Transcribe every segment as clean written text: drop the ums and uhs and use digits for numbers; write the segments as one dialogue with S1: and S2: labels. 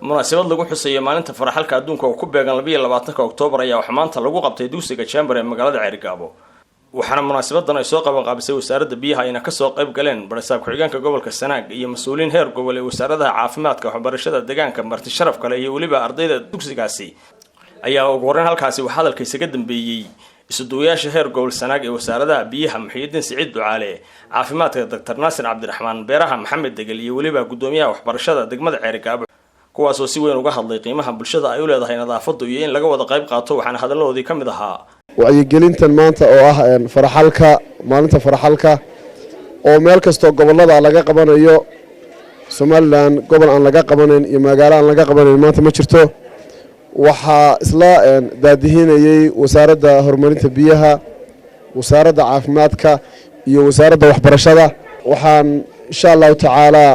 S1: munaasabad lagu xuseeyo maalinta faraxalka adduunka oo ku beegan 22 Oktoobar ayaa wax maanta lagu qabtay dugsiga Chamber ee magaalada Ceerigaabo waxaana munaasabadan ay soo qaban qaabisay wasaaradda biyaha ayna ka soo qayb galeen barasaab ku-xigeenka gobolka Sanaag iyo mas'uuliin heer gobol ee wasaaradda caafimaadka waxbarashada deegaanka marti sharaf kale iyo waliba ardayda dugsigaasi ayaa ugu horreyn halkaasi wax hadalkiisa ka dambeeyay isuduwayaasha heer gobol Sanaag ee wasaaradda biyaha Muxyidiin Siciid Ducaale caafimaadka Dr. Naasir Cabdiraxmaan beeraha Maxamed Degal iyo waliba gudoomiyaha waxbarashada degmada Ceerigaabo kuwaas oo si weyn uga hadlay qiimaha bulshada ay u leedahay nadaafaddu iyo in laga wada qayb qaato waxaana hadaladoodii kamid ahaa
S2: wacyigelintan maanta oo ah faraxalka maalinta faraxalka oo meel kasto gobolada laga qabanayo Somaliland gobol aan laga qabanayn iyo magaalo aan laga qabanayn maanta ma jirto waxa isla daadihinayay wasaaradda horumarinta biyaha wasaaradda caafimaadka iyo wasaaradda waxbarashada waxaan insha Allah taala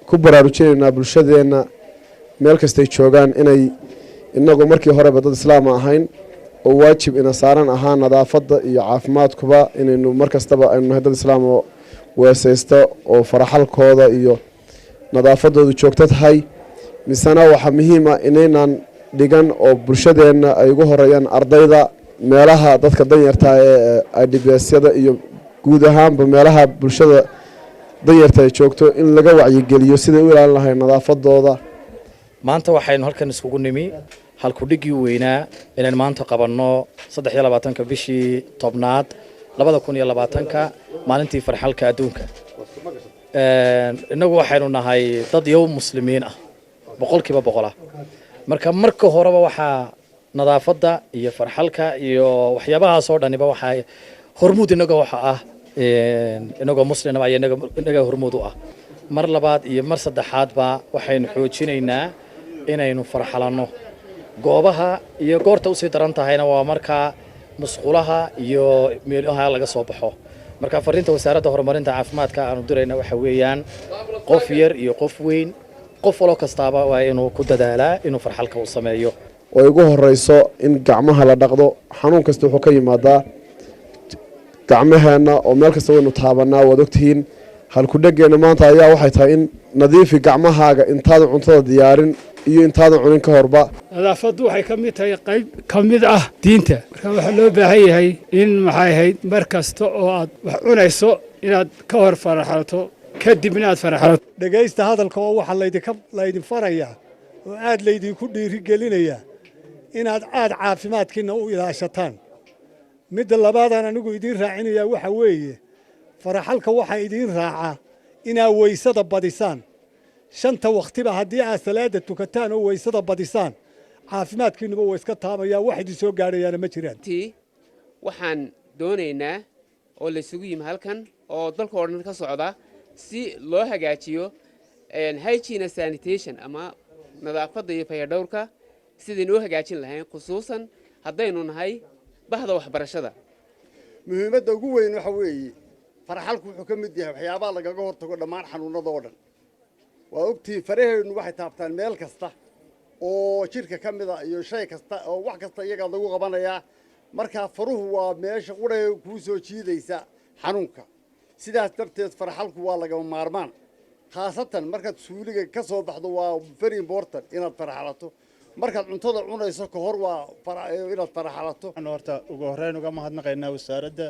S2: ku baraarujinaynaa bulshadeena meel kastay joogaan inay inagu markii hore dad islaam ahayn oo waajib ina saaran ahaa nadaafadda iyo caafimaadkuba inaynu markastaba aynu dad islaam oo weesaysto oo faraxalkooda iyo nadaafadoodu joogto tahay misana waxa muhiim ah inaynan dhigan oo bulshadeena ay ugu horeeyaan ardayda meelaha dadka danyarta ee IDPS-yada iyo guud ahaanba meelaha bulshada danyarta ay joogto in laga wacyigeliyo sida u ilaalin lahayn nadaafadooda
S3: maanta waxaynu halkan iskugu nimi halku dhigi weynaa inaan maanta qabanno 23 bishii tobnaad 2020 maalintii farxalka adduunka inagu waxaynu nahay dad yow muslimiin ah boqolkiiba boqol ah marka horeba waxa nadaafadda iyo farxalka iyo waxyaabaha soo dhaniba waxa hormuud inaga waxa ah inaga muslim ah inaga hormuud u ah mar labaad iyo mar saddexaad ba waxaynu xoojinaynaa inaynu farxalano goobaha iyo goorta u sii daran tahayna waa marka masquulaha iyo meelaha laga soo baxo marka fariinta wasaaradda horumarinta caafimaadka aanu dirayna waxa weeyaan qof yar iyo qof weyn qof walo kastaaba waa inuu ku dadaalaa inuu farxalka u sameeyo
S2: oo ugu horeyso in gacmaha la dhaqdo xanuun kasta wuxuu ka yimaadaa gacmaheena oo meel kasta waynu taabanaa wad ogtihiin halku dhageena maanta ayaa waxay tahay in nadiifi gacmahaaga intaad cuntada diyaarin iyo intaad cunin ka horba
S4: nadaafaddu waxay ka mid tahay qayb ka mid ah diinta marka waxa loo baahan yahay in maxay ahayd mar kasta oo aad wax cunayso inaad ka hor faraxato kadibna aad faraxato
S5: dhagaysta hadalka oo waxa laydin farayaa oo aad laydinku dhiirigelinayaa inaad caafimaadkiina u ilaashataan midda labaadaan anigu idin raacinayaa waxa weeye faraxalka waxa idin raaca inaa weysada badisaan shanta waqtiba haddii aad salaada tukataan oo weysada badisaan caafimaadkiinuba waa iska taabaya wax idin soo gaadhayaana ma jiraan
S6: waxaan doonaynaa oo la isugu yimi halkan oo dalka oo dhan ka socda si loo hagaajiyo hygiene sanitation ama nadaafadda iyo fayadhowrka sidii loo hagaajin lahayn khusuusan haddaynu nahay bahda waxbarashada
S7: muhiimadda ugu weyn waxa weeye faraxalku wuxuu ka mid yahay waxyaabaha lagaga hortago dhammaan xanuunada oo dhan waa ogtii faraheennu waxay taabtaan meel kasta oo jidhka ka mid ah iyo shay kasta oo wax kasta iyaga lagu qabanayaa markaa faruhu waa meesha qudhay kuu soo jiidaysa xanuunka sidaas darteed faraxalku waa lagama maarmaan khaasatan markaad suuliga ka soo baxdo waa very important inaad faraxalato markaad cuntada cunayso ka hor waa inaad faraxalato
S8: horta ugu horreyn uga mahadnaqaynaa wasaaradda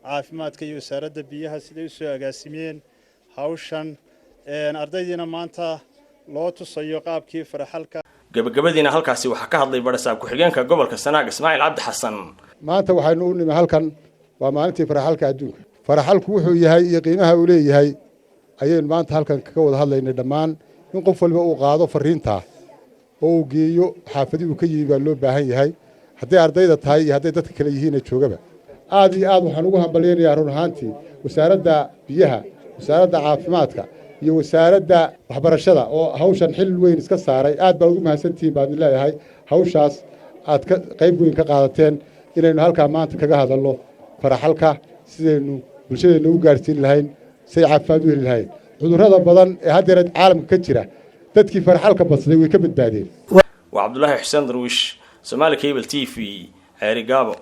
S8: caafimaadka iyo wasaaradda biyaha siday u soo agaasimeen hawshan ardaydiina maanta loo tusayo qaabkii faraxalka
S1: gabagabadiina halkaasi waxa ka hadlay barasaab ku-xigeenka gobolka Sanaag Ismaaciil Cabdi Xasan
S9: maanta waxaynu u nimi halkan waa maalintii faraxalka adduunka faraxalku wuxuu yahay iyo qiimaha uu leeyahay ayaynu maanta halkan kaga wada hadlaynay dhammaan in qof walba uu qaado fariinta oo uu geeyo xaafadii uu ka yimi baa loo baahan yahay hadday ardayda tahay iyo hadday dadka kale yihiin joogaba aad iyo aad waxaan ugu hambaleynayaa run ahaantii wasaaradda biyaha wasaaradda caafimaadka iyo wasaaradda waxbarashada oo hawshan xil weyn iska saaray aad baa ugu mahadsantihiin baan leeyahay hawshaas aad ka qayb weyn ka qaadateen inaynu halkaa maanta kaga hadalno faraxalka sidaynu bulshadeena u gaarsiin lahayn say caafimaad u heli lahayn cudurrada badan ee haddeer caalamka ka jira dadkii faraxalka badsaday way ka badbaadeen
S1: waa Cabdullaahi Xuseen Darwish Somali Cable TV Ceerigaabo